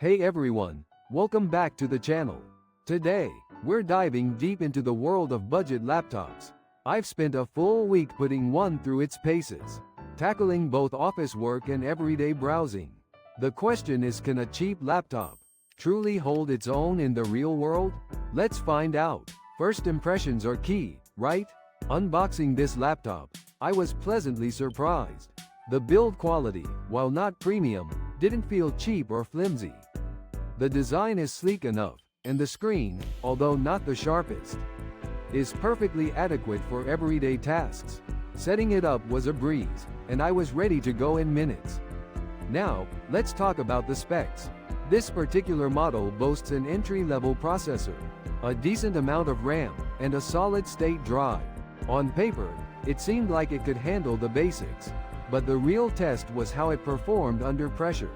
Hey everyone, welcome back to the channel. Today, we're diving deep into the world of budget laptops. I've spent a full week putting one through its paces, tackling both office work and everyday browsing. The question is, can a cheap laptop truly hold its own in the real world? Let's find out. First impressions are key, right? Unboxing this laptop, I was pleasantly surprised. The build quality, while not premium, didn't feel cheap or flimsy. The design is sleek enough, and the screen, although not the sharpest, is perfectly adequate for everyday tasks. Setting it up was a breeze, and I was ready to go in minutes. Now, let's talk about the specs. This particular model boasts an entry-level processor, a decent amount of RAM, and a solid-state drive. On paper, it seemed like it could handle the basics, but the real test was how it performed under pressure.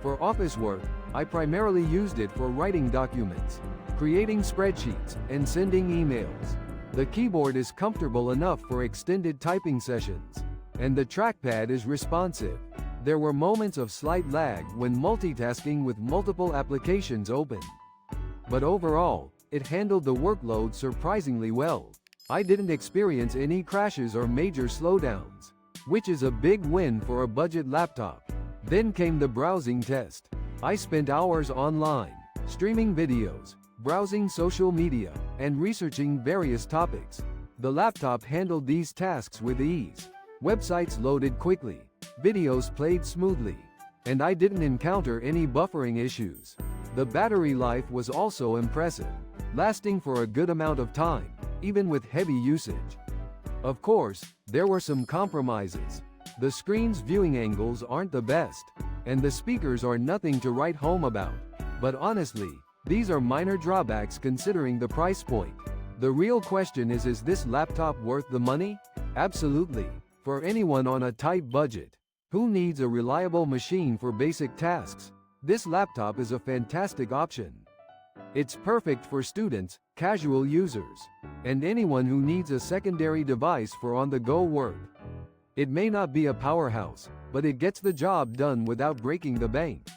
For office work, I primarily used it for writing documents, creating spreadsheets, and sending emails. The keyboard is comfortable enough for extended typing sessions, and the trackpad is responsive. There were moments of slight lag when multitasking with multiple applications open, but overall, it handled the workload surprisingly well. I didn't experience any crashes or major slowdowns, which is a big win for a budget laptop. Then came the browsing test. I spent hours online, streaming videos, browsing social media, and researching various topics. The laptop handled these tasks with ease. Websites loaded quickly, videos played smoothly, and I didn't encounter any buffering issues. The battery life was also impressive, lasting for a good amount of time, even with heavy usage. Of course, there were some compromises. The screen's viewing angles aren't the best, and the speakers are nothing to write home about. But honestly, these are minor drawbacks considering the price point. The real question is this laptop worth the money? Absolutely. For anyone on a tight budget who needs a reliable machine for basic tasks, this laptop is a fantastic option. It's perfect for students, casual users, and anyone who needs a secondary device for on-the-go work. It may not be a powerhouse, but it gets the job done without breaking the bank.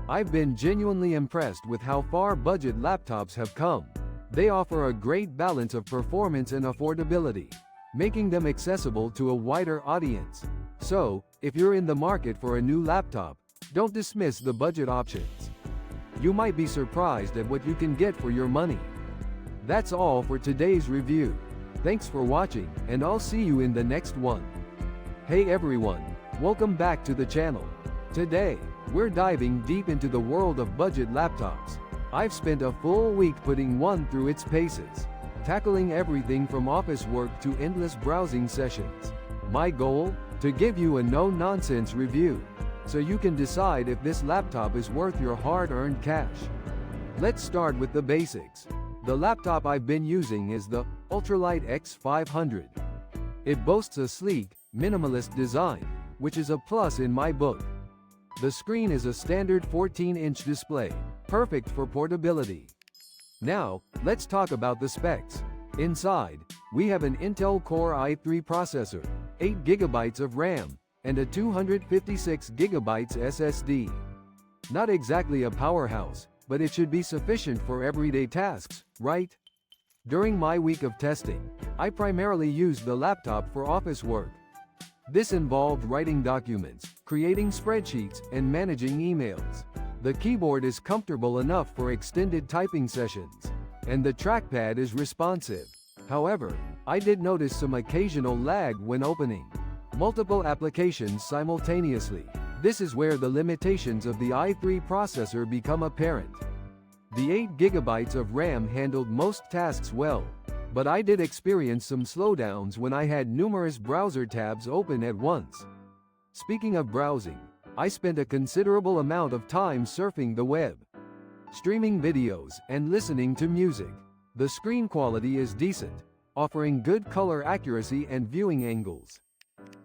I've been genuinely impressed with how far budget laptops have come. They offer a great balance of performance and affordability, making them accessible to a wider audience. So, if you're in the market for a new laptop, don't dismiss the budget options. You might be surprised at what you can get for your money. That's all for today's review. Thanks for watching, and I'll see you in the next one. Hey everyone, welcome back to the channel. Today, we're diving deep into the world of budget laptops. I've spent a full week putting one through its paces, tackling everything from office work to endless browsing sessions. My goal? To give you a no-nonsense review, so you can decide if this laptop is worth your hard-earned cash. Let's start with the basics. The laptop I've been using is the Ultralight X500. It boasts a sleek, minimalist design, which is a plus in my book. The screen is a standard 14-inch display, perfect for portability. Now, let's talk about the specs. Inside, we have an Intel Core i3 processor, 8 GB of RAM, and a 256 GB SSD. Not exactly a powerhouse, but it should be sufficient for everyday tasks, right? During my week of testing, I primarily used the laptop for office work. This involved writing documents, creating spreadsheets, and managing emails. The keyboard is comfortable enough for extended typing sessions, and the trackpad is responsive. However, I did notice some occasional lag when opening multiple applications simultaneously. This is where the limitations of the i3 processor become apparent. The 8 GB of RAM handled most tasks well, but I did experience some slowdowns when I had numerous browser tabs open at once. Speaking of browsing, I spent a considerable amount of time surfing the web, streaming videos, and listening to music. The screen quality is decent, offering good color accuracy and viewing angles.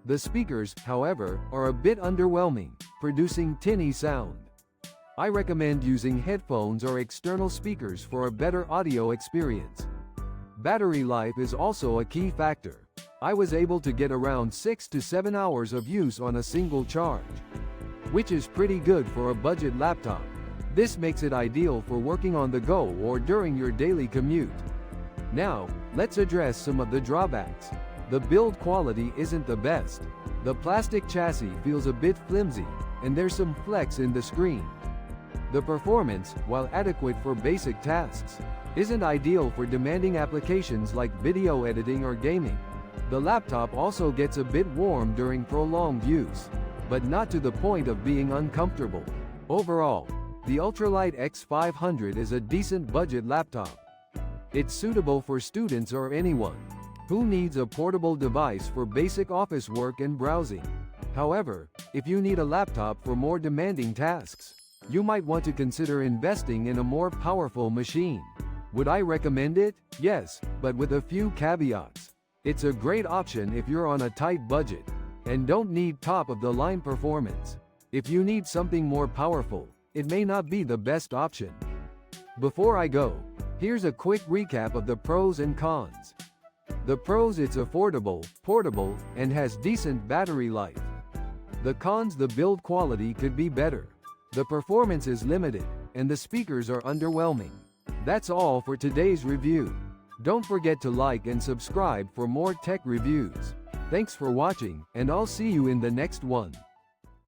The speakers, however, are a bit underwhelming, producing tinny sound. I recommend using headphones or external speakers for a better audio experience. Battery life is also a key factor. I was able to get around 6 to 7 hours of use on a single charge, which is pretty good for a budget laptop. This makes it ideal for working on the go or during your daily commute. Now, let's address some of the drawbacks. The build quality isn't the best. The plastic chassis feels a bit flimsy, and there's some flex in the screen. The performance, while adequate for basic tasks, isn't ideal for demanding applications like video editing or gaming. The laptop also gets a bit warm during prolonged use, but not to the point of being uncomfortable. Overall, the Ultralight X500 is a decent budget laptop. It's suitable for students or anyone who needs a portable device for basic office work and browsing. However, if you need a laptop for more demanding tasks, you might want to consider investing in a more powerful machine. Would I recommend it? Yes, but with a few caveats. It's a great option if you're on a tight budget and don't need top-of-the-line performance. If you need something more powerful, it may not be the best option. Before I go, here's a quick recap of the pros and cons. The pros: it's affordable, portable, and has decent battery life. The cons: the build quality could be better. The performance is limited, and the speakers are underwhelming. That's all for today's review. Don't forget to like and subscribe for more tech reviews. Thanks for watching, and I'll see you in the next one.